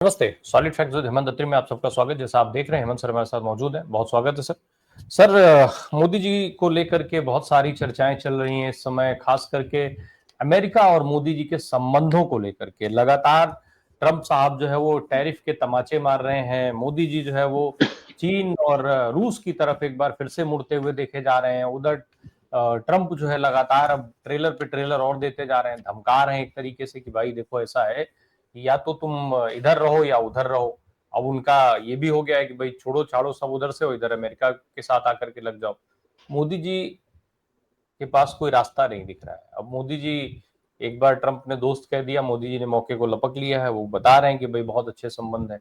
नमस्ते, solid facts with Hemant अत्री में आप सबका स्वागत। जैसा आप देख रहे हैं, हेमंत सर हमारे साथ मौजूद हैं। बहुत स्वागत है सर। सर, मोदी जी को लेकर के बहुत सारी चर्चाएं चल रही हैं इस समय, खास करके अमेरिका और मोदी जी के संबंधों को लेकर के। लगातार ट्रंप साहब जो है वो टैरिफ के तमाचे मार रहे हैं। मोदी जी जो है वो चीन और रूस की तरफ एक बार फिर से मुड़ते हुए देखे जा रहे हैं। उधर ट्रंप जो है लगातार अब ट्रेलर पे ट्रेलर और देते जा रहे हैं, धमका रहे हैं एक तरीके से कि भाई देखो ऐसा है, या तो तुम इधर रहो या उधर रहो। अब उनका ये भी हो गया है कि भाई छोड़ो छाड़ो सब उधर से हो, इधर अमेरिका के साथ आकर के लग जाओ। मोदी जी के पास कोई रास्ता नहीं दिख रहा है। अब मोदी जी, एक बार ट्रंप ने दोस्त कह दिया, मोदी जी ने मौके को लपक लिया है। वो बता रहे हैं कि भाई बहुत अच्छे संबंध है।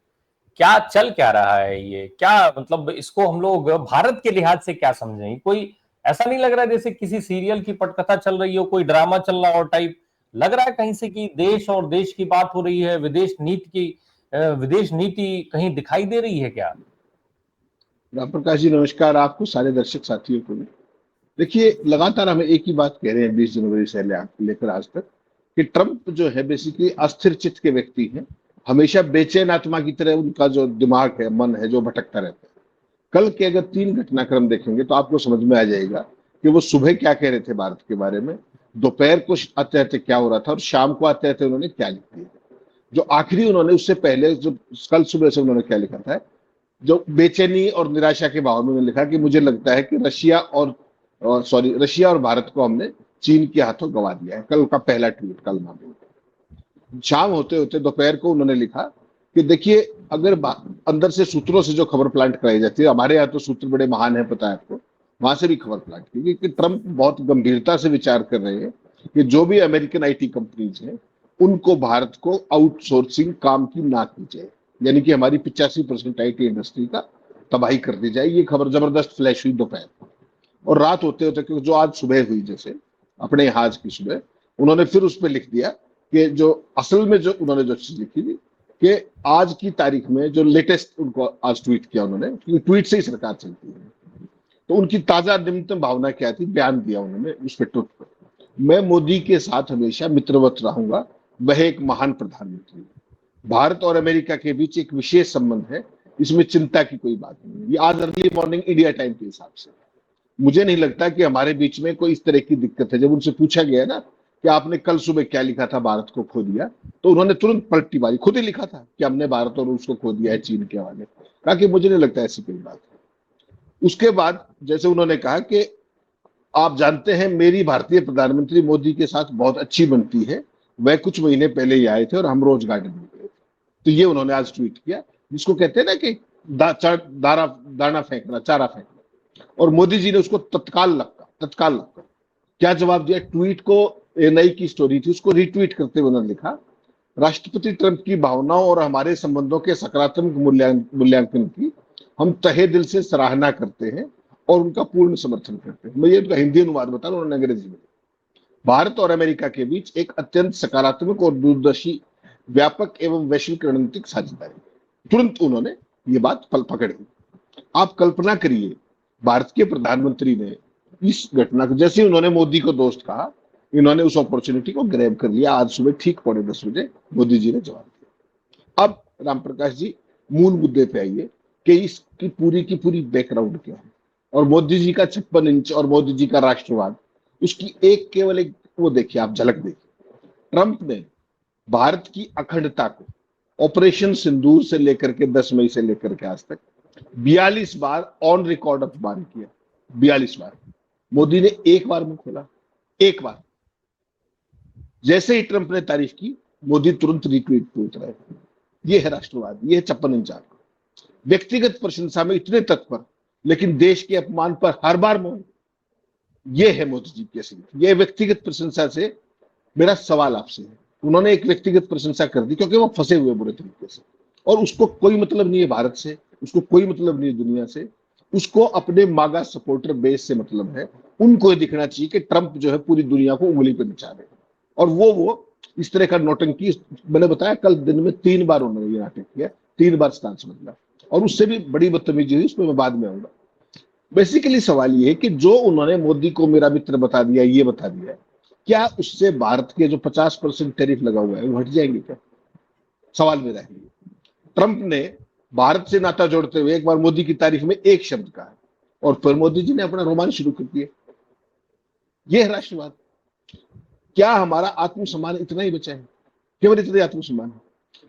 क्या चल क्या रहा है ये, क्या मतलब इसको हम लोग भारत के लिहाज से क्या समझें? कोई ऐसा नहीं लग रहा है जैसे किसी सीरियल की पटकथा चल रही हो, कोई ड्रामा चल रहा हो टाइप लग रहा है कहीं से कि देश और देश की बात हो रही है, विदेश नीति कहीं दिखाई दे रही है क्या? राम प्रकाश जी नमस्कार, आपको सारे दर्शक साथियों को भी। देखिए, लगातार हम एक ही बात कह रहे हैं 20 जनवरी से लेकर आज तक कि ट्रंप जो है बेसिकली अस्थिर चित्त के व्यक्ति हैं। हमेशा बेचैन आत्मा की तरह उनका जो दिमाग है, मन है, जो भटकता रहता है। कल के अगर 3 घटनाक्रम देखेंगे तो आपको समझ में आ जाएगा कि वो सुबह क्या कह रहे थे भारत के बारे में, दोपहर को आते आते क्या हो रहा था और शाम को आते आते उन्होंने क्या लिख दिया। जो आखिरी उन्होंने उससे पहले जो कल सुबह से उन्होंने क्या लिखा था, जो बेचैनी और निराशा के भाव में लिखा कि मुझे लगता है कि रशिया और भारत को हमने चीन के हाथों गवा दिया है। कल का पहला ट्वीट, कल मालूम। शाम होते होते दोपहर को उन्होंने लिखा कि देखिए, अगर अंदर से सूत्रों से जो खबर प्लांट कराई जाती है, हमारे यहाँ तो सूत्र बड़े महान है, पता है आपको, वहां से भी खबर प्लांट की, क्योंकि ट्रंप बहुत गंभीरता से विचार कर रहे हैं कि जो भी अमेरिकन आईटी कंपनीज हैं उनको भारत को आउटसोर्सिंग काम की ना की जाए, यानी कि हमारी 85% आईटी इंडस्ट्री का तबाही कर दी जाए। ये खबर जबरदस्त फ्लैश हुई दोपहर को। और रात होते होते, क्योंकि जो आज सुबह हुई, जैसे अपने यहाँ आज की सुबह, उन्होंने फिर उस पर लिख दिया कि जो असल में जो उन्होंने जो चीज लिखी थी कि आज की तारीख में जो लेटेस्ट उनको आज ट्वीट किया उन्होंने, क्योंकि ट्वीट से ही सरकार चलती है, तो उनकी ताजा निम्नतम भावना क्या थी, बयान दिया उन्होंने उस पर ट्वीट पर। मैं मोदी के साथ हमेशा मित्रवत रहूंगा, वह एक महान प्रधानमंत्री। भारत और अमेरिका के बीच एक विशेष संबंध है, इसमें चिंता की कोई बात नहीं है। ये आज अर्ली मॉर्निंग इंडिया टाइम के हिसाब से। मुझे नहीं लगता कि हमारे बीच में कोई इस तरह की दिक्कत है। जब उनसे पूछा गया ना कि आपने कल सुबह क्या लिखा था, भारत को खो दिया, तो उन्होंने तुरंत पलटी मारी, खुद ही लिखा था कि हमने भारत और रूस को खो दिया है चीन के हवाले। कहा कि मुझे नहीं लगता ऐसी कोई बात है। उसके बाद जैसे उन्होंने कहा कि आप जानते हैं मेरी भारतीय प्रधानमंत्री मोदी के साथ बहुत अच्छी बनती है, वह कुछ महीने पहले ही आए थे और हम रोज गार्डन में गए थे। तो ये उन्होंने आज ट्वीट किया, जिसको कहते हैं ना कि दाना फेंकना, चारा फेंकना। और मोदी जी ने उसको तत्काल लगा क्या जवाब दिया, ट्वीट को, एएनआई की स्टोरी थी, उसको रिट्वीट करते हुए उन्होंने लिखा, राष्ट्रपति ट्रंप की भावनाओं और हमारे संबंधों के सकारात्मक मूल्यांकन की हम तहे दिल से सराहना करते हैं और उनका पूर्ण समर्थन करते हैं। मैं ये उनका हिंदी अनुवाद बता रहा हूं, उन्होंने अंग्रेजी में। भारत और अमेरिका के बीच एक अत्यंत सकारात्मक और दूरदर्शी, व्यापक एवं वैश्विक रणनीतिक साझेदारी। तुरंत उन्होंने ये बात पकड़ ली। आप कल्पना करिए, भारत के प्रधानमंत्री ने इस घटना को, जैसे उन्होंने मोदी को दोस्त कहा, इन्होंने उस अपॉर्चुनिटी को ग्रैब कर लिया। आज सुबह ठीक 9:45 बजे मोदी जी ने जवाब दिया। अब राम प्रकाश जी, मूल मुद्दे पे आइए कि इसकी पूरी की पूरी बैकग्राउंड क्या है, और मोदी जी का 56 इंच और मोदी जी का राष्ट्रवाद, उसकी केवल एक वो देखिए, आप झलक देखिए। ट्रंप ने भारत की अखंडता को ऑपरेशन सिंदूर से लेकर के 10 मई से लेकर के आज तक 42 बार ऑन रिकॉर्ड अपमान किया। 42 बार। मोदी ने एक बार मुंह खोला, एक बार। जैसे ही ट्रंप ने तारीफ की, मोदी तुरंत रिट्वीट पे उतरा। ये है राष्ट्रवाद, ये है 56 इंच। व्यक्तिगत प्रशंसा में इतने तत्पर, लेकिन देश के अपमान पर हर बार मौन। ये है मोदी जी की असलियत। ये व्यक्तिगत प्रशंसा से मेरा सवाल आपसे है, उन्होंने एक व्यक्तिगत प्रशंसा कर दी क्योंकि वो फंसे हुए बुरे तरीके से, और उसको कोई मतलब नहीं है भारत से, उसको कोई मतलब नहीं है दुनिया से, उसको अपने मागा सपोर्टर बेस से मतलब है। उनको ये दिखना चाहिए कि ट्रंप जो है पूरी दुनिया को उंगली पे नचा रहे, और वो इस तरह का नौटंकी, मैंने बताया कल दिन में 3 बार उन्होंने ये नाटक किया, 3 बार स्टांस बदला, और उससे भी बड़ी बदतमीजी हुई, उसमें मैं बाद में आऊंगा। बेसिकली सवाल ये है कि जो उन्होंने मोदी को मेरा मित्र बता दिया, ये बता दिया, क्या उससे भारत के जो 50% टैरिफ लगा हुआ है वो हट जाएंगे क्या? सवाल मेरा है। ट्रंप ने भारत से नाता जोड़ते हुए एक बार मोदी की तारीफ में एक शब्द कहा और फिर मोदी जी ने अपना रोमांच शुरू कर दिया। यह है राष्ट्रवाद। क्या हमारा आत्मसम्मान इतना ही बचा है? केवल इतना आत्मसम्मान है?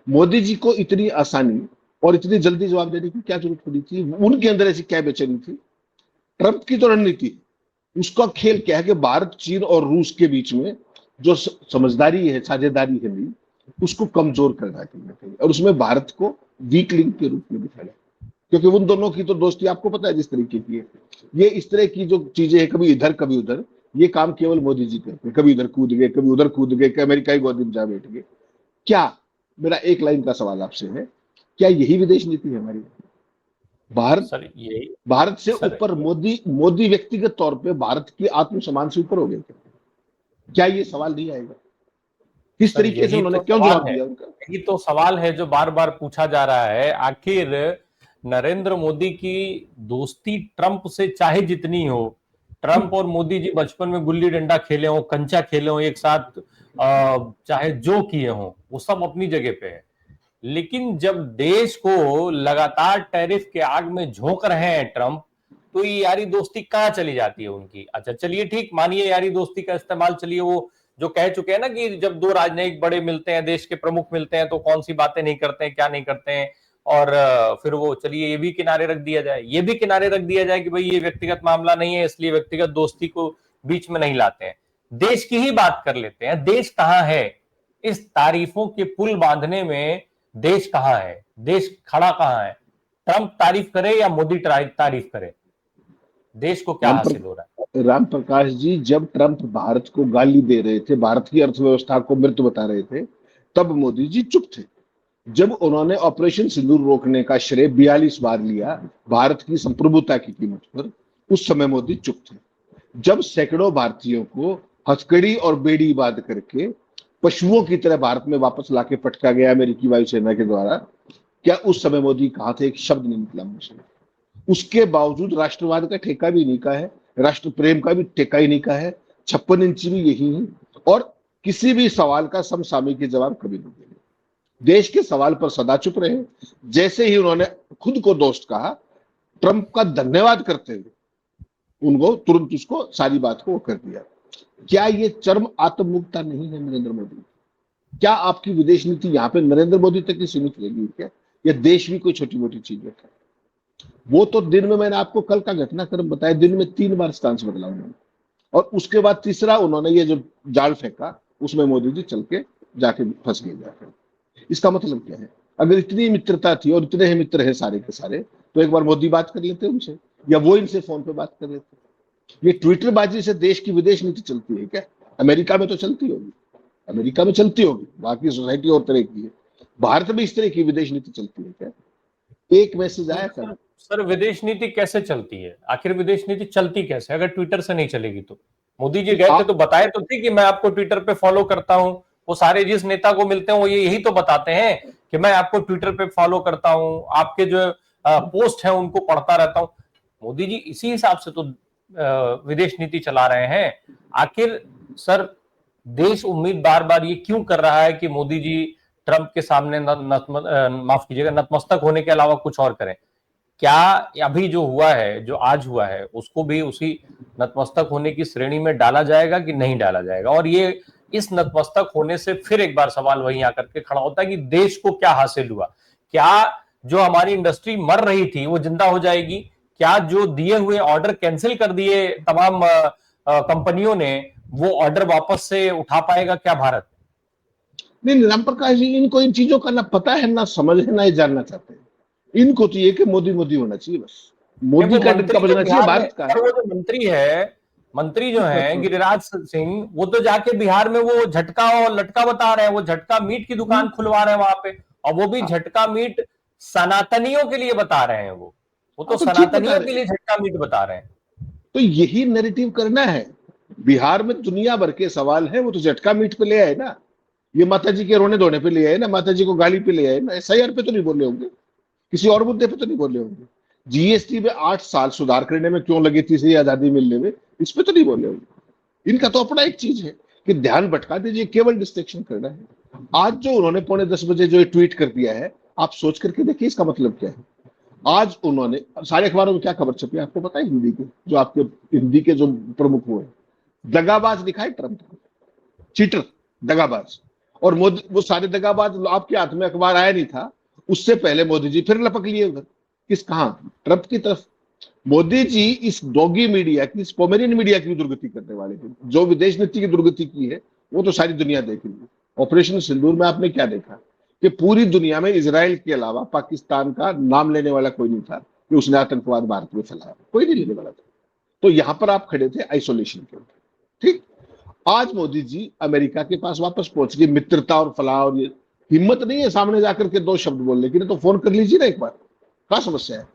मोदी जी को इतनी आसानी और इतनी जल्दी जवाब देने की क्या जरूरत पड़ी थी? उनके अंदर ऐसी क्या बेचैनी थी? ट्रंप की तो रणनीति, उसका खेल क्या है कि भारत, चीन और रूस के बीच में जो समझदारी है, साझेदारी है नहीं, उसको कमजोर करना कहीं और उसमें भारत को वीक लिंक के रूप में दिखाना। क्योंकि उन दोनों की तो दोस्ती आपको पता है जिस तरीके की है। ये इस तरह की जो चीजें हैं, कभी इधर कभी उधर, ये काम केवल मोदी जी करते हैं। कभी इधर कूद गए, कभी उधर कूद गए, कि अमेरिका ही गोदी में जा बैठ गए। क्या, मेरा एक लाइन का सवाल आपसे है, क्या यही विदेश नीति है हमारी? भारत सर यही भारत से सर ऊपर मोदी व्यक्तिगत तौर पे भारत की आत्मसम्मान से ऊपर हो गए? क्या ये सवाल नहीं आएगा? किस सर तरीके से यही उन्होंने तो क्यों सवाल जवाब है, दिया उनका? यही तो सवाल है जो बार बार पूछा जा रहा है। आखिर नरेंद्र मोदी की दोस्ती ट्रंप से चाहे जितनी हो, ट्रंप और मोदी जी बचपन में गुल्ली डंडा खेले हो, कंचा खेले हो एक साथ, चाहे जो किए हो, वो सब अपनी जगह पे है। लेकिन जब देश को लगातार टैरिफ के आग में झोंक रहे हैं ट्रंप, तो ये यारी दोस्ती कहाँ चली जाती है उनकी? अच्छा चलिए ठीक, मानिए यारी दोस्ती का इस्तेमाल, चलिए वो जो कह चुके हैं ना कि जब दो राजनयिक बड़े मिलते हैं, देश के प्रमुख मिलते हैं, तो कौन सी बातें नहीं करते हैं, क्या नहीं करते हैं। और फिर वो, चलिए ये भी किनारे रख दिया जाए, ये भी किनारे रख दिया जाए कि भाई ये व्यक्तिगत मामला नहीं है, इसलिए व्यक्तिगत दोस्ती को बीच में नहीं लाते हैं। देश की ही बात कर लेते हैं। देश कहाँ है इस तारीफों के पुल बांधने में? देश कहाँ है? देश खड़ा कहाँ है? ट्रंप तारीफ करे या मोदी तारीफ करे, देश को क्या राम हासिल हो रहा है? राम प्रकाश जी, जब ट्रंप भारत को गाली दे रहे थे, भारत की अर्थव्यवस्था को मृत बता रहे थे, तब मोदी जी चुप थे। जब उन्होंने ऑपरेशन सिंदूर रोकने का श्रेय 42 बार लिया भारत की संप्रभुता की कीमत पर, उस समय मोदी चुप थे। जब सैकड़ों भारतीयों को हथकड़ी और बेड़ी बांध करके पशुओं की तरह भारत में वापस लाके पटका गया अमेरिकी वायुसेना के द्वारा, क्या उस समय मोदी कहाँ थे? एक शब्द नहीं निकला मुझसे। उसके बावजूद राष्ट्रवाद का ठेका भी नहीं का है, राष्ट्र प्रेम का भी ठेका ही नहीं का है। 56 इंची भी यही है और किसी भी सवाल का समसामयिक जवाब कभी नहीं देंगे। देश के सवाल पर सदा चुप रहे। जैसे ही उन्होंने खुद को दोस्त कहा, ट्रंप का धन्यवाद करते हुए उनको तुरंत उसको सारी बात को वो कर दिया। क्या ये चरम आत्ममुक्ता नहीं है नरेंद्र मोदी? क्या आपकी विदेश नीति यहाँ पे नरेंद्र मोदी तक ही सीमित रहेगी क्या? या देश भी कोई छोटी मोटी चीज है? वो तो दिन में, मैंने आपको कल का घटनाक्रम बताया, दिन में 3 बार स्टांस बदला उन्होंने, और उसके बाद तीसरा उन्होंने ये जो जाल फेंका, उसमें मोदी जी चल के जाके फंस गए जाकर। इसका मतलब क्या है? अगर इतनी मित्रता थी और इतने ही मित्र हैं सारे के सारे, तो एक बार मोदी बात कर लेते उनसे, या वो इनसे फोन पे बात कर लेते। ये ट्विटर बाजी से देश की विदेश नीति चलती है क्या? अमेरिका में तो चलती होगी, अमेरिका में चलती होगी, बाकी सोसाइटी और तरह की है। भारत में इस तरह की विदेश नीति चलती है क्या? एक मैसेज आया था। सर विदेश नीति कैसे चलती है? आखिर विदेश नीति चलती कैसे अगर ट्विटर से नहीं चलेगी तो? मोदी जी गए थे तो बताए तो थे कि मैं आपको ट्विटर पे फॉलो करता हूं। वो सारे जिस नेता को मिलते हैं वो यही तो बताते हैं कि मैं आपको ट्विटर पे फॉलो करता हूं, आपके जो पोस्ट है उनको पढ़ता रहता हूं। मोदी जी इसी हिसाब से तो विदेश नीति चला रहे हैं। आखिर सर देश उम्मीद बार बार ये क्यों कर रहा है कि मोदी जी ट्रंप के सामने माफ कीजिएगा, नतमस्तक होने के अलावा कुछ और करें? क्या अभी जो हुआ है, जो आज हुआ है, उसको भी उसी नतमस्तक होने की श्रेणी में डाला जाएगा कि नहीं डाला जाएगा? और ये इस नतमस्तक होने से फिर एक बार सवाल वहीं आकर के खड़ा होता है कि देश को क्या हासिल हुआ? क्या जो हमारी इंडस्ट्री मर रही थी वो जिंदा हो जाएगी? क्या जो दिए हुए ऑर्डर कैंसिल कर दिए तमाम कंपनियों ने, वो ऑर्डर वापस से उठा पाएगा क्या भारत? नहीं, राम प्रकाश जी, इनको इन चीजों का ना पता है, ना समझ है, ना ये जानना चाहते हैं। इनको तो ये कि मोदी मोदी होना चाहिए, बस मोदी का डंका बजना चाहिए भारत का। वो जो मंत्री है, मंत्री जो है गिरिराज सिंह, वो तो जाके बिहार में वो झटका और लटका बता रहे हैं, वो झटका मीट की दुकान खुलवा रहे हैं वहां पे, और वो भी झटका मीट सनातनियों के लिए बता रहे हैं। वो तो तो ठीक बता सनातनियों के रहे, लिए झटका मीट बता रहे हैं। तो यही नैरेटिव करना है। बिहार में दुनिया भर के सवाल है, वो तो झटका मीट पे ले आए ना, ये माता जी के रोने धोने पे ले आए ना, माता जी को गाली पे ले आए ना, एसआईआर पे तो नहीं बोले होंगे, किसी और मुद्दे पे तो नहीं बोले होंगे। जीएसटी में 8 साल सुधार करने में क्यों लगी थी, से आजादी मिलने में, इस पे तो नहीं बोले होंगे। इनका तो अपना एक चीज है कि ध्यान भटका दीजिए, केवल डिस्ट्रैक्शन करना है। आज जो उन्होंने 9:45 बजे जो ट्वीट कर दिया है, आप सोच करके देखिए इसका मतलब क्या है। आज उन्होंने सारे अखबारों में क्या खबर छपी है आपको पता है? हिंदी के जो आपके हिंदी के जो प्रमुख हुए, दगाबाज लिखा है ट्रंप, चीटर, दगाबाज। और मोदी, वो सारे दगाबाज आपके हाथ में अखबार आया नहीं था उससे पहले मोदी जी फिर लपक लिए उधर, किस कहां, ट्रंप की तरफ। मोदी जी इस डॉगी मीडिया की, इस पोमेरियन मीडिया की दुर्गति करने वाले थे। जो विदेश नीति की दुर्गति की है वो तो सारी दुनिया देख रही है। ऑपरेशन सिंदूर में आपने क्या देखा कि पूरी दुनिया में इजराइल के अलावा पाकिस्तान का नाम लेने वाला कोई नहीं था कि उसने आतंकवाद भारत में फैलाया, कोई नहीं लेने वाला था। तो यहां पर आप खड़े थे आइसोलेशन के ऊपर, ठीक। आज मोदी जी अमेरिका के पास वापस पहुंच गए, मित्रता और फलाह, और ये हिम्मत नहीं है सामने जाकर के दो शब्द बोलने की, नहीं तो फोन कर लीजिए ना एक बार। क्या समस्या है?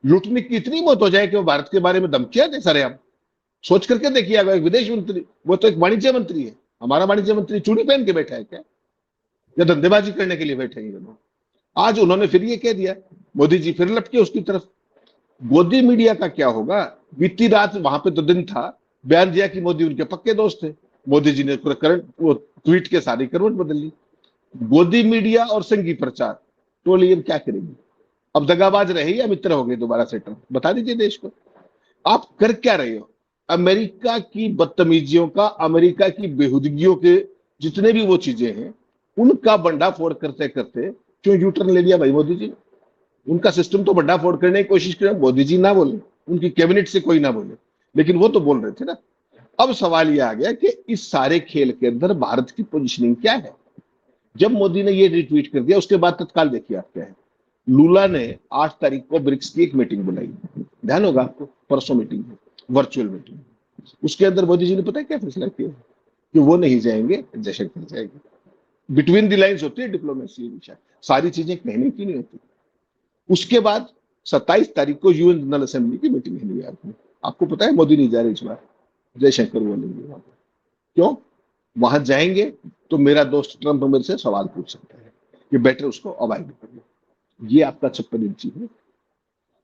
लूटने की इतनी मौत हो जाए कि वो भारत के बारे में धमकियां दे सारे। आप सोच करके देखिए, अगर एक विदेश मंत्री, वो तो एक वाणिज्य मंत्री है, हमारा वाणिज्य मंत्री चूड़ी पहन के बैठा है क्या, या धंधेबाजी करने के लिए बैठे हैं ये लोग? आज उन्होंने फिर ये कह दिया, मोदी जी फिर लटके उसकी तरफ। गोदी मीडिया का क्या होगा? बीती रात वहां पे तो दिन था, बयान दिया कि मोदी उनके पक्के दोस्त थे। मोदी जी ने करंट वो ट्वीट के सारी करवट बदल ली। गोदी मीडिया और संघी प्रचार, तो ये क्या करेंगे? अब दगाबाज रहे या मित्र हो गए दोबारा से ट्रंप? बता दीजिए देश को, आप कर क्या रहे हो? अमेरिका की बदतमीजियों का, अमेरिका की बेहुदगियों के जितने भी वो चीजें हैं, उनका बंडाफोड़ करते करते क्यों यू टर्न ले लिया भाई मोदी जी? उनका सिस्टम तो बंडाफोड़ करने की कोशिश करें, मोदी जी ना बोले, उनकी कैबिनेट से कोई ना बोले, लेकिन वो तो बोल रहे थे ना। अब सवाल ये आ गया कि इस सारे खेल के अंदर भारत की पोजीशनिंग क्या है? जब मोदी ने ये रिट्वीट कर दिया उसके बाद तत्काल देखिए आप क्या है। लूला ने 8 तारीख को ब्रिक्स की एक मीटिंग बुलाई, ध्यान होगा आपको, परसों मीटिंग है, वर्चुअल मीटिंग। उसके अंदर मोदी जी ने पता है क्या फैसला किया? कि वो नहीं जाएंगे, जयशंकर जाएंगे। बिटवीन द लाइन्स होती है डिप्लोमेसी, विषय सारी चीजें कहने की नहीं होती। उसके बाद 27 तारीख को यूएन जनरल असेंबली की मीटिंग है न्यूयॉर्क में। आपको पता है मोदी नहीं जा रहे इस बार, जयशंकर बोलेंगे वहां पर। क्यों? वहां जाएंगे तो मेरा दोस्त ट्रंप मेरे से सवाल पूछ सकता है, कि बेटर उसको अवॉइड करिए। ये आपका 56 इंची है।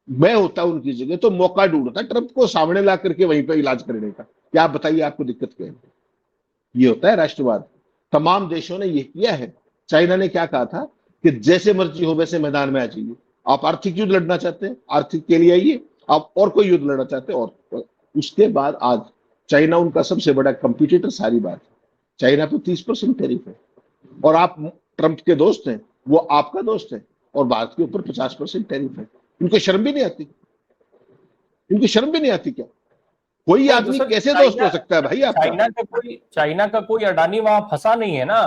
मैं होता उनकी जगह तो मौका ढूंढता ट्रंप को सामने ला करके वहीं पे इलाज करने का। क्या आप बताइए, आपको दिक्कत क्या है? ये होता है राष्ट्रवाद। तमाम देशों ने ये किया है। चाइना ने क्या कहा था कि जैसे मर्जी हो वैसे मैदान में आ जाइए। आप आर्थिक युद्ध लड़ना चाहते हैं, आर्थिक के लिए आइए। आप और कोई युद्ध लड़ना चाहते हैं, और उसके बाद आज चाइना उनका सबसे बड़ा कंपटीटर, सारी बात। चाइना पे 30% टैरिफ है, और आप ट्रंप के दोस्त हैं, वो आपका दोस्त है, और भारत के ऊपर 50% टैरिफ है। इनको शर्म भी नहीं आती? इनको शर्म भी नहीं आती क्या? कोई नहीं तो आदमी सर, कैसे दोस्त हो सकता है भाई आपका? चाइना का कोई अडानी वहां फंसा नहीं है ना।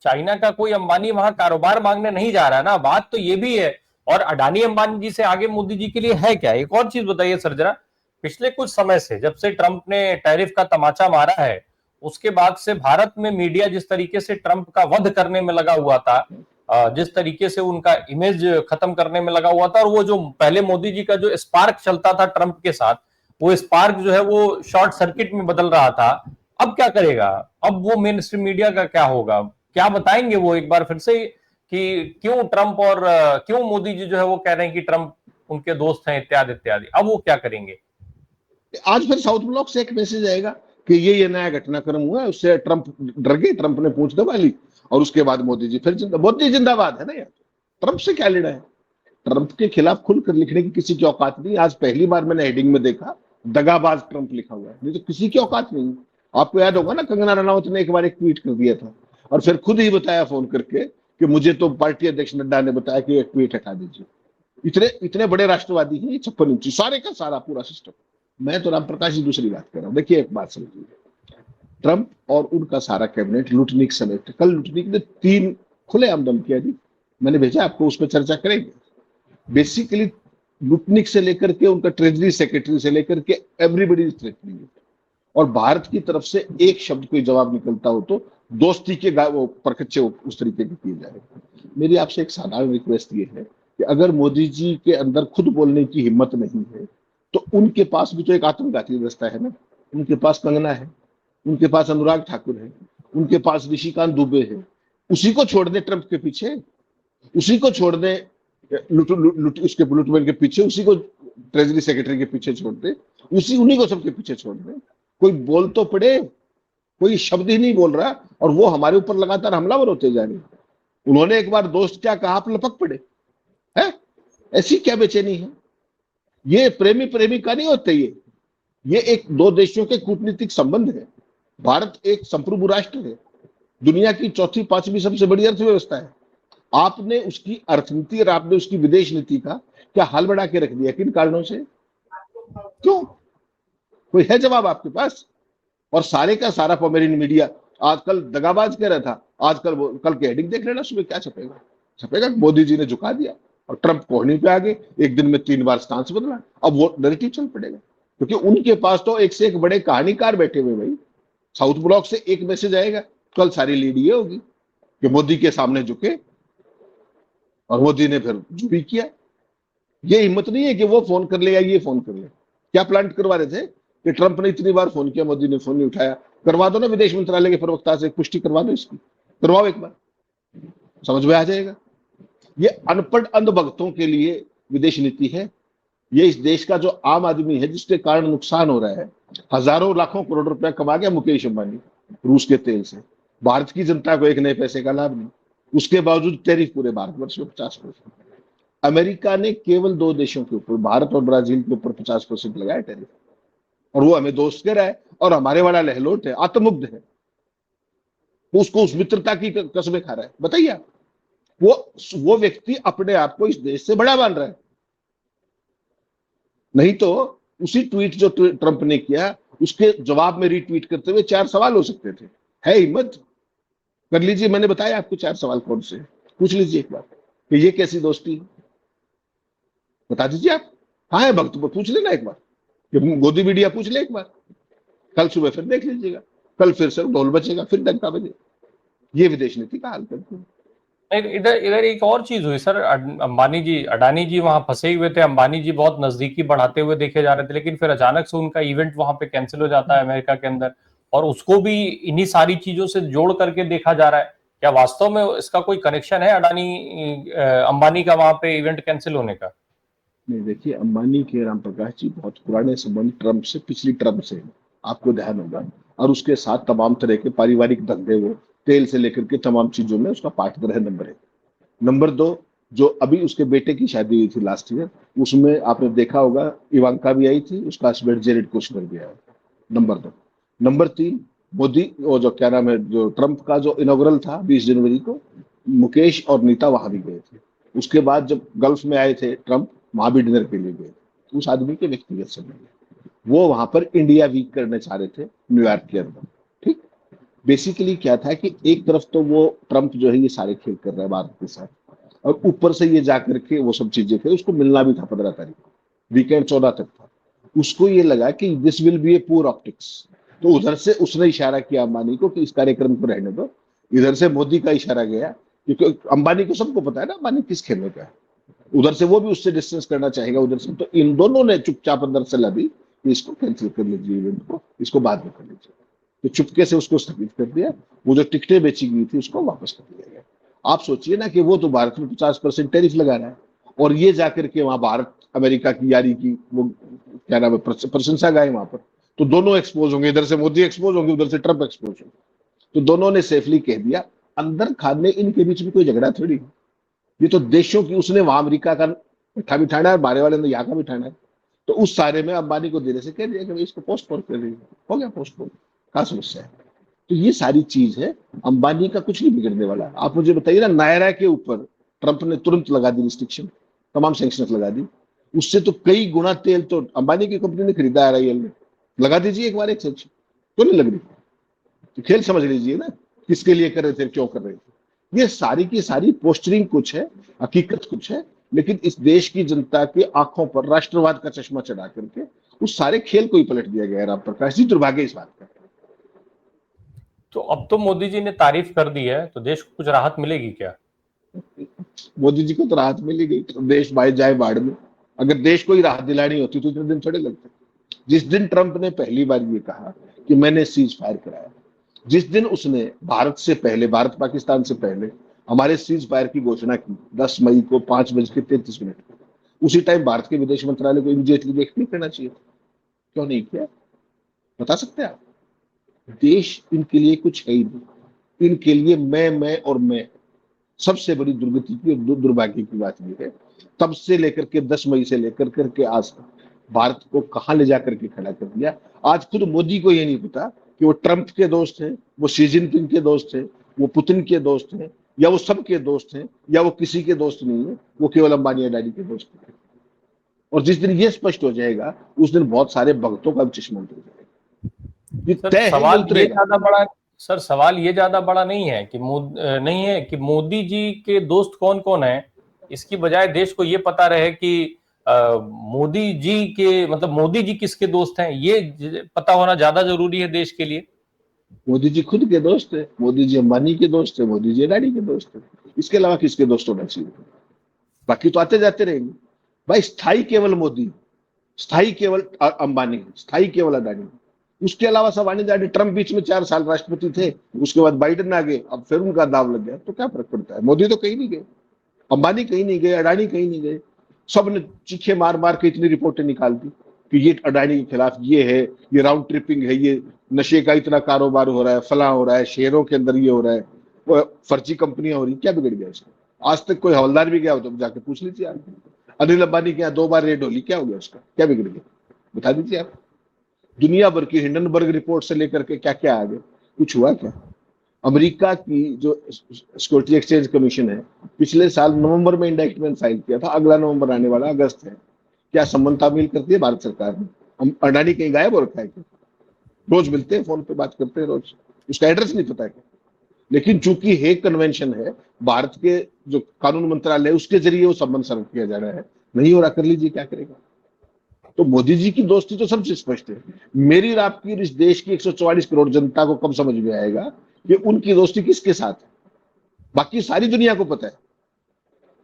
चाइना का कोई अंबानी वहां कारोबार मांगने नहीं जा रहा है ना, बात तो ये भी है। और अडानी अंबानी जी से आगे मोदी जी के लिए है क्या? एक और चीज बताइए सर जरा, पिछले कुछ समय से जब से ट्रंप ने टैरिफ का तमाचा मारा है, उसके बाद से भारत में मीडिया जिस तरीके से ट्रंप का वध करने में लगा हुआ था, जिस तरीके से उनका इमेज खत्म करने में लगा हुआ था, और वो जो पहले मोदी जी का जो स्पार्क चलता था ट्रंप के साथ, वो स्पार्क जो है वो शॉर्ट सर्किट में बदल रहा था। अब क्या करेगा? अब वो मेन स्ट्रीम मीडिया का क्या होगा? क्या बताएंगे वो एक बार फिर से कि क्यों ट्रंप और क्यों मोदी जी जो है वो कह रहे हैं कि ट्रंप उनके दोस्त हैं, इत्यादि इत्यादि? अब वो क्या करेंगे? आज फिर साउथ ब्लॉक से एक मैसेज आएगा कि ये नया घटनाक्रम हुआ है, उससे ट्रंप डर गए, ट्रंप ने पूंछ दबा ली, और उसके बाद मोदी जी फिर मोदी जिंदाबाद है ना यार। ट्रंप से क्या लेना है? ट्रंप के खिलाफ खुलकर लिखने की किसी की औकात नहीं। आज पहली बार मैंने हेडिंग में देखा दगाबाज ट्रंप लिखा हुआ है, नहीं तो किसी की औकात नहीं। आपको याद होगा ना, कंगना रनावत ने एक बार एक ट्वीट कर दिया था, और फिर खुद ही बताया फोन करके कि मुझे तो पार्टी अध्यक्ष नड्डा ने बताया कि एक ट्वीट हटा दीजिए। इतने इतने बड़े राष्ट्रवादी हैं ये 56 इंची, सारे का सारा पूरा सिस्टम। मैं तो राम प्रकाश जी दूसरी बात कर रहा हूं। देखिए एक बात समझिए, ट्रंप और उनका सारा कैबिनेट लुटनिक समेत, कल लुटनिक ने 3 खुलेआम धमकियां दी, मैंने भेजा आपको, उस पर चर्चा करेंगे। बेसिकली लुटनिक से लेकर के उनका ट्रेजरी सेक्रेटरी से लेकर के एवरीबडी इज थ्रेटनिंग, और भारत की तरफ से एक शब्द कोई जवाब निकलता हो तो दोस्ती के वो परखच्चे उस तरीके के किए जा रहे हैं। मेरी आपसे एक साधारण रिक्वेस्ट ये है कि अगर मोदी जी के अंदर खुद बोलने की हिम्मत नहीं है, तो उनके पास भी तो एक आत्मघाती व्यवस्था है ना। उनके पास कंगना है, उनके पास अनुराग ठाकुर है, उनके पास ऋषिकांत दुबे है। उसी को छोड़ दे ट्रंप के पीछे, उसी को छोड़ दे उसके बुलेटमैन के पीछे, उसी को ट्रेजरी सेक्रेटरी के पीछे छोड़ दे, उन्हीं को सबके पीछे छोड़ दे। कोई बोल तो पड़े, कोई शब्द ही नहीं बोल रहा, और वो हमारे ऊपर लगातार हमलावर होते जा रहे हैं। उन्होंने एक बार दोस्त क्या कहा, आप लपक पड़े। है? ऐसी क्या बेचैनी है? ये प्रेमी प्रेमिका नहीं होते, ये एक दो देशों के कूटनीतिक संबंध है। भारत एक संप्रभु राष्ट्र है, दुनिया की चौथी पांचवी सबसे बड़ी अर्थव्यवस्था है। आपने उसकी अर्थनीति और आपने उसकी विदेश नीति का क्या हाल बढ़ा के रख दिया? किन कारणों से? क्यों? कोई है जवाब आपके पास? और सारे का सारा पॉमेरियन मीडिया आजकल दगाबाज कह रहा था, आजकल वो कल के हेडिंग देख लेना, सुबह क्या छपेगा? छपेगा मोदी जी ने झुका दिया और ट्रंप कोहनी पे आ गए, एक दिन में 3 बार स्टांस बदला। अब वो नैरेटिव चल पड़ेगा, क्योंकि उनके पास तो एक से एक बड़े कहानीकार बैठे हुए भाई। साउथ ब्लॉक से एक मैसेज आएगा, कल सारी लीड ये होगी कि मोदी के सामने झुके, और मोदी ने फिर जो भी किया। ये हिम्मत नहीं है कि वो फोन कर ले या ये फोन कर ले। क्या प्लांट करवा रहे थे कि ट्रंप ने इतनी बार फोन किया, मोदी ने फोन नहीं उठाया? करवा दो ना विदेश मंत्रालय के प्रवक्ता से पुष्टि करवा दो इसकी, करवाओ एक बार, समझ में आ जाएगा। ये अनपढ़ अंधभक्तों के लिए विदेश नीति है। ये इस देश का जो आम आदमी है जिसके कारण नुकसान हो रहा है। हजारों लाखों करोड़ रुपया कमा गया मुकेश अंबानी रूस के तेल से, भारत की जनता को एक नए पैसे का लाभ नहीं। उसके बावजूद टैरिफ पूरे भारतवर्ष में 50%। अमेरिका ने केवल दो देशों के ऊपर, भारत और ब्राजील के ऊपर 50% लगाया टैरिफ, और वो हमें दोस्त कह रहा है और हमारे वाला लहलोट है, आत्ममुग्ध है, उसको उस मित्रता की कसमें खा रहा है। बताइए आप, वो व्यक्ति अपने आप को इस देश से बड़ा मान रहा है। नहीं तो उसी ट्वीट जो ट्रंप ने किया उसके जवाब में रीट्वीट करते हुए 4 सवाल हो सकते थे। है हिम्मत? कर लीजिए, मैंने बताया आपको 4 सवाल कौन से, पूछ लीजिए एक बार कि ये कैसी दोस्ती, बता दीजिए आप। हाँ है भक्त, पूछ लेना एक बार, कि गोदी मीडिया पूछ ले एक बार, कल सुबह फिर देख लीजिएगा, कल फिर से ढोल बचेगा, फिर डंका बजे। ये विदेश नीति का हाल करते हैं। इधर इधर एक और चीज हुई सर, अंबानी जी अडानी जी वहां फंसे हुए थे, अंबानी जी बहुत नजदीकी बढ़ाते हुए देखे जा रहे थे, लेकिन फिर अचानक से उनका इवेंट वहां पे कैंसिल हो जाता है अमेरिका के अंदर, और उसको भी इन्हीं सारी चीजों से जोड़ करके देखा जा रहा है। क्या वास्तव में इसका कोई कनेक्शन है अडानी अंबानी का वहां पे इवेंट कैंसिल होने का? नहीं, देखिए, अंबानी के राम प्रकाश जी बहुत पुराने संबंध ट्रंप से, पिछली ट्रंप से हैं, आपको ध्यान होगा। और उसके साथ तमाम तरह के पारिवारिक धंधे, वो तेल से लेकर के तमाम चीजों में उसका पार्टनर है, नंबर 1। नंबर 2, जो अभी उसके बेटे की शादी हुई थी लास्ट ईयर, उसमें आपने देखा होगा इवांका भी आई थी, उसका हस्बैंड जेरेड कुशनर भी आया। नंबर 2। नंबर 3, मोदी, वो जो क्या नाम है, जो ट्रंप का जो इनॉग्रल था 20 जनवरी को, मुकेश और नीता वहां भी गए थे। उसके बाद जब गल्फ में आए थे ट्रंप, वहां भी डिनर के लिए गए थे। उस आदमी के व्यक्तिगत संबंध, वो वहां पर इंडिया वीक करने चाह रहे थे न्यूयॉर्क के अंदर। ठीक, बेसिकली क्या था कि एक तरफ तो वो ट्रंप जो है ये सारे खेल कर रहा है भारत के साथ, और ऊपर से ये जाकर के वो सब चीजें करे। उसको मिलना भी था 15 तारीख को, वीकेंड 14 तक था। उसको ये लगा कि दिस विल बी ए पूर ऑप्टिक्स, तो उधर से उसने इशारा किया अंबानी को कि इस कार्यक्रम को रहने दो। इधर से मोदी का इशारा गया, क्योंकि अंबानी को सबको पता है ना अंबानी किस खेमे का है। उधर से वो भी उससे डिस्टेंस करना चाहेगा उधर से, तो इन दोनों ने चुपचाप अंदर से लगी कि इसको कैंसिल कर लीजिए, इवेंट को, इसको बाद में कर लीजिए। तो चुपके से उसको स्थगित कर दिया। वो जो टिकटें बेची गई थी उसको वापस कर दिया गया। आप सोचिए ना कि वो तो भारत में 50% टैरिफ लगा रहा है, और ये जाकर के वहां भारत अमेरिका की यारी की वो क्या नाम है प्रशंसा गाए वहां पर। तो दोनों एक्सपोज होंगे, इधर से मोदी एक्सपोज होंगे, उधर से ट्रंप एक्सपोज होंगे। तो दोनों ने सेफली कह दिया। अंदर खाने इनके बीच में कोई झगड़ा थोड़ी, ये तो देशों की, उसने वहां अमेरिका का मिठा बिठाना है, बारे वाले ने यहाँ का बिठाना है। तो उस सारे में अंबानी को देने से कह दिया कि इसको पोस्टपोन कर दीजिए, हो गया पोस्टपोन, क्या समस्या है? तो ये सारी चीज है, अंबानी का कुछ नहीं बिगड़ने वाला। आप मुझे बताइए ना, नायरा के ऊपर ट्रंप ने तुरंत लगा दी रिस्ट्रिक्शन, तमाम सैंक्शन लगा दी। उससे तो कई गुना तेल तो अंबानी की कंपनी ने खरीदा RIL ने। लगा दीजिए एक बार एक सच, क्यों नहीं लग रही? तो खेल समझ लीजिए ना, किसके लिए कर रहे थे, क्यों कर रहे थे। ये सारी की सारी पोस्टरिंग कुछ है, हकीकत कुछ है। लेकिन इस देश की जनता की आंखों पर राष्ट्रवाद का चश्मा चढ़ा करके उस सारे खेल को ही पलट दिया गया है राम प्रकाश जी, दुर्भाग्य इस बात का। तो अब तो मोदी जी ने तारीफ कर दी है, तो देश को कुछ राहत मिलेगी क्या? मोदी जी को तो राहत मिली गई, तो देश भाई जाए बाढ़ में। अगर देश को ही राहत दिलानी होती तो इतने दिन थोड़े लगते। जिस दिन ट्रंप ने पहली बार ये कहा कि मैंने सीज फायर कराया, जिस दिन उसने भारत से पहले, भारत पाकिस्तान से पहले हमारे सीज फायर की घोषणा की 10 मई को 5:33 उसी टाइम भारत के विदेश मंत्रालय को इमीडिएटली एक्टिव करना चाहिए। क्यों नहीं किया, बता सकते हैं आप? देश इनके लिए कुछ है ही नहीं, इनके लिए मैं और मैं, सबसे बड़ी दुर्गति की और दुर्भाग्य की बात यह है, तब से लेकर के 10 मई से लेकर करके आज तक भारत को कहां ले जाकर के खड़ा कर दिया। आज खुद मोदी को ये नहीं पता कि वो ट्रंप के दोस्त हैं, वो शी जिनपिंग के दोस्त हैं, वो पुतिन के दोस्त हैं, या वो सबके दोस्त हैं, या वो किसी के दोस्त नहीं है, वो केवल अंबानी अडानी के दोस्त हैं। और जिस दिन ये स्पष्ट हो जाएगा उस दिन बहुत सारे भक्तों का चश्मा उतर जाएगा। ये तय है, ये उतरेगा। सवाल ये ज्यादा बड़ा नहीं है कि मोदी जी के दोस्त कौन कौन है। इसकी बजाय देश को ये पता रहे कि मोदी जी के मतलब मोदी जी किसके दोस्त हैं, ये पता होना ज्यादा जरूरी है देश के लिए। मोदी जी खुद के दोस्त है, मोदी जी अंबानी के दोस्त है, मोदी जी अडानी के दोस्त है। इसके अलावा किसके दोस्त होना चाहिए? बाकी तो आते जाते रहेंगे भाई। स्थायी केवल मोदी, स्थायी केवल अंबानी, स्थायी केवल अडानी। उसके अलावा सब आने जाने। ट्रंप बीच में 4 साल राष्ट्रपति थे, उसके बाद बाइडेन आ गए, अब फिर उनका दाव लग गया, तो क्या फर्क पड़ता है? मोदी तो कहीं नहीं गए, अंबानी कहीं नहीं गए, अडानी कहीं नहीं गए। सब ने चीखे मार मार के इतनी रिपोर्टें निकाल दी कि ये अडानी के खिलाफ ये है, ये राउंड ट्रिपिंग है, ये नशे का इतना कारोबार हो रहा है, फला हो रहा है, शेयरों के अंदर ये हो रहा है, फर्जी कंपनियां हो रही। क्या बिगड़ गया इसका? आज तक कोई हवलदार भी गया हो तो जाके पूछ लीजिए आप। अनिल अंबानी के यहाँ 2 बार रेड होली, क्या हो गया उसका? क्या बिगड़ गया? बता दीजिए आप। दुनिया भर की हिंडनबर्ग रिपोर्ट से लेकर के क्या क्या आ गए, कुछ हुआ क्या? अमेरिका की जो सिक्योरिटी एक्सचेंज कमीशन है, पिछले साल नवंबर में इंडाइटमेंट फाइल किया था, अगला नवंबर आने वाला अगस्त है। क्या संबंध तामील करती है भारत सरकार ने? अडानी कहीं गायब हो रखा है क्या? रोज मिलते हैं, फोन पे बात करते हैं रोज, उसका एड्रेस नहीं पता है क्या? लेकिन चूंकि हेग कन्वेंशन है, भारत के जो कानून मंत्रालय उसके जरिए वो संबंध सर्व किया जा रहा है, नहीं हो रहा, कर लीजिए, क्या करेगा? तो मोदी जी की दोस्ती तो सबसे स्पष्ट है। मेरी और आपकी, इस देश की 144 करोड़ जनता को कब समझ में आएगा कि उनकी दोस्ती किसके साथ है? बाकी सारी दुनिया को पता है।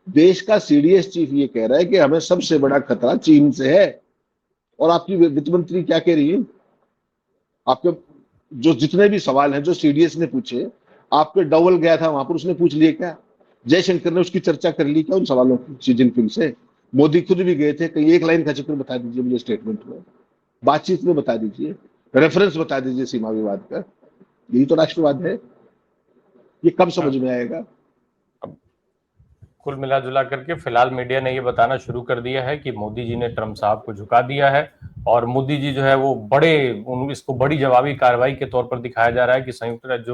देश का सीडीएस चीफ ये कह रहा है कि हमें सबसे बड़ा खतरा चीन से है, और आपकी वित्त मंत्री क्या कह रही है? आपके जो जितने भी सवाल हैं जो सीडीएस ने पूछे, आपके डोवल गया था वहां पर, उसने पूछ लिए क्या? जयशंकर ने उसकी चर्चा कर ली क्या उन सवालों की शी जिनपिंग से? मोदी खुद भी गए थे, कहीं एक लाइन का जिक्र बता दीजिए मुझे, स्टेटमेंट में, बातचीत में बता दीजिए, रेफरेंस बता दीजिए सीमा विवाद का। यही तो राष्ट्रवाद है। ये कब समझ में आएगा? कुल मिला जुला करके फिलहाल मीडिया ने ये बताना शुरू कर दिया है कि मोदी जी ने ट्रंप साहब को झुका दिया है, और मोदी जी जो है वो इसको बड़ी जवाबी कार्रवाई के तौर पर दिखाया जा रहा है कि संयुक्त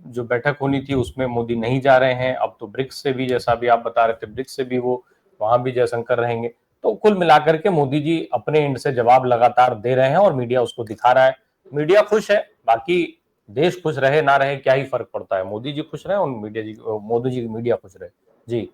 जो बैठक होनी थी उसमें मोदी नहीं जा रहे हैं। अब तो ब्रिक्स से भी, जैसा भी आप बता रहे थे, ब्रिक्स से भी वो वहां भी जयशंकर रहेंगे। तो कुल मिलाकर के मोदी जी अपने एंड से जवाब लगातार दे रहे हैं और मीडिया उसको दिखा रहा है। मीडिया खुश है, बाकी देश खुश रहे ना रहे क्या ही फर्क पड़ता है। मोदी जी खुश रहे और मोदी जी की मीडिया खुश रहे। जी,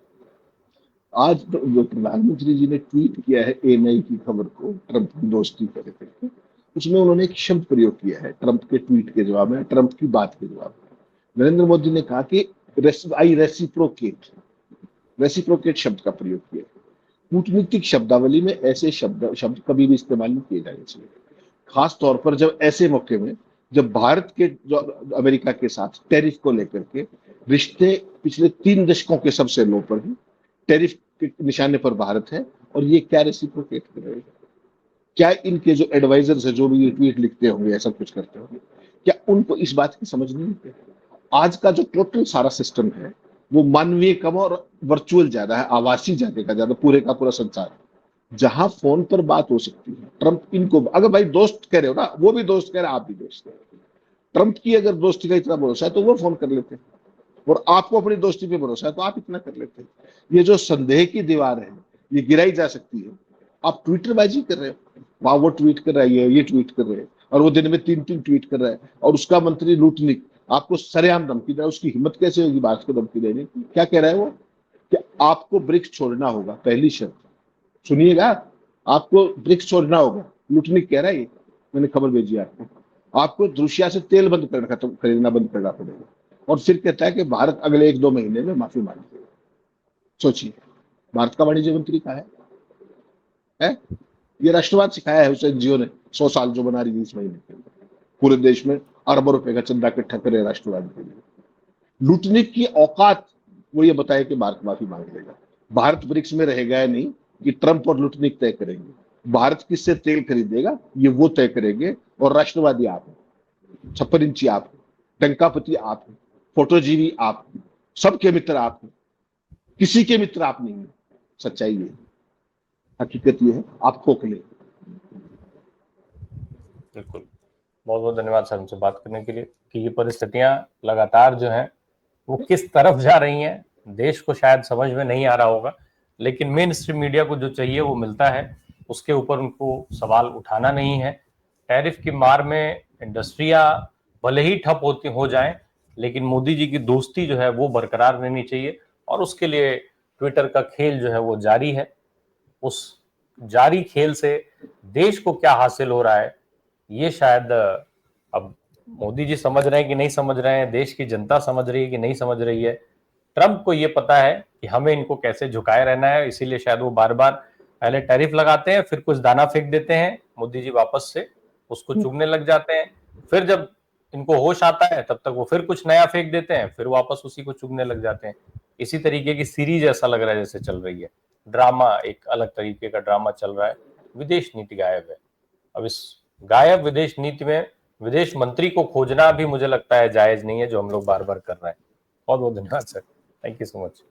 आज तो जो प्रधानमंत्री जी ने ट्वीट किया है एएनआई की खबर को, ट्रंप की दोस्ती कर करके, उसमें उन्होंने एक शब्द प्रयोग किया है ट्रंप के ट्वीट के जवाब में, ट्रंप की बात के जवाब में। नरेंद्र मोदी ने कहा कि आई रेसिप्रोकेट, रेसिप्रोकेट शब्द का प्रयोग किया। कूटनीतिक शब्दावली में ऐसे शब्द कभी भी इस्तेमाल नहीं किए जाने चाहिए, खास तौर पर जब ऐसे मौके में जब भारत के जो अमेरिका के साथ टैरिफ को लेकर के रिश्ते पिछले 3 दशकों के सबसे लो पर ही, टैरिफ के निशाने पर भारत है, और ये क्या रेसिप्रोकेट करेगा? क्या इनके जो एडवाइजर्स है, जो भी ये ट्वीट लिखते होंगे, ऐसा कुछ करते होंगे, क्या उनको इस बात की समझ नहीं है? आज का जो टोटल सारा सिस्टम है वो मानवीय कम और वर्चुअल ज्यादा है, आवासी ज्यादा का ज्यादा, पूरे का पूरा संसार जहां फोन पर बात हो सकती है। ट्रंप इनको, अगर भाई दोस्त कह रहे हो ना, वो भी दोस्त कह रहे, आप भी दोस्त कह रहे हो। ट्रंप की अगर दोस्ती का इतना भरोसा है तो वो फोन कर लेते हैं, और आपको अपनी दोस्ती पे भरोसा है तो आप इतना कर लेते हैं। ये जो संदेह की दीवार है ये गिराई जा सकती है। आप ट्विटरबाजी कर रहे हो, वहां वो ट्वीट कर रहा है, ये ट्वीट कर रहे हैं, और वो दिन में 3 ट्वीट कर रहा है, और उसका मंत्री लूटनिक आपको सरेआम धमकी दे रहा है। उसकी हिम्मत कैसे होगी बात को धमकी देने की? क्या कह रहा है वो? कि आपको ब्रिक्स छोड़ना होगा, पहली शर्त सुनिएगा, आपको ब्रिक्स छोड़ना होगा। लूटनिक कह रहा है, मैंने खबर भेजी आपको रूसिया से तेल बंद करना, खरीदना बंद करना पड़ेगा। और फिर कहता है कि भारत अगले 1-2 महीने में माफी मांगेगा। सोचिए, भारत का वाणिज्य मंत्री कहा है? ये राष्ट्रवाद सिखाया है उसे एनजीओ ने 100 साल जो बना रही है इस महीने के अंदर, पूरे देश में अरबों रुपए का चंदा इकट्ठा करे राष्ट्रवाद के लिए। लूटने की औकात वो ये बताए कि भारत माफी मांग लेगा। भारत ब्रिक्स में रहेगा या नहीं, कि ट्रंप और लूटनिक तय करेंगे। भारत किससे तेल खरीदेगा ये वो तय करेंगे, और राष्ट्रवादी आप हैं, 56 इंची आप हैं, टंकापति आप हैं, फोटोजीवी आप हैं, सबके मित्र आप हैं, किसी के मित्र आप नहीं है। सच्चाई ये है, हकीकत ये है, आप खोखले। बिल्कुल, बहुत बहुत धन्यवाद सर हमसे बात करने के लिए कि ये परिस्थितियां लगातार जो हैं वो किस तरफ जा रही हैं देश को शायद समझ में नहीं आ रहा होगा, लेकिन मेन स्ट्रीम मीडिया को जो चाहिए वो मिलता है, उसके ऊपर उनको सवाल उठाना नहीं है। टैरिफ की मार में इंडस्ट्रियां भले ही ठप होती हो जाएं, लेकिन मोदी जी की दोस्ती जो है वो बरकरार रहनी चाहिए, और उसके लिए ट्विटर का खेल जो है वो जारी है। उस जारी खेल से देश को क्या हासिल हो रहा है ये शायद अब मोदी जी समझ रहे हैं कि नहीं समझ रहे हैं, देश की जनता समझ रही है कि नहीं समझ रही है। ट्रंप को ये पता है कि हमें इनको कैसे झुकाए रहना है, इसीलिए शायद वो बार बार पहले टैरिफ लगाते हैं, फिर कुछ दाना फेंक देते हैं, मोदी जी वापस से उसको चुगने लग जाते हैं, फिर जब इनको होश आता है तब तक वो फिर कुछ नया फेंक देते हैं, फिर वापस उसी को चुगने लग जाते हैं। इसी तरीके की सीरीज ऐसा लग रहा है जैसे चल रही है, ड्रामा, एक अलग तरीके का ड्रामा चल रहा है। विदेश नीति गायब है। अब इस गायब विदेश नीति में विदेश मंत्री को खोजना भी मुझे लगता है जायज नहीं है, जो हम लोग बार बार कर रहे हैं। बहुत बहुत धन्यवाद sir, thank you so much.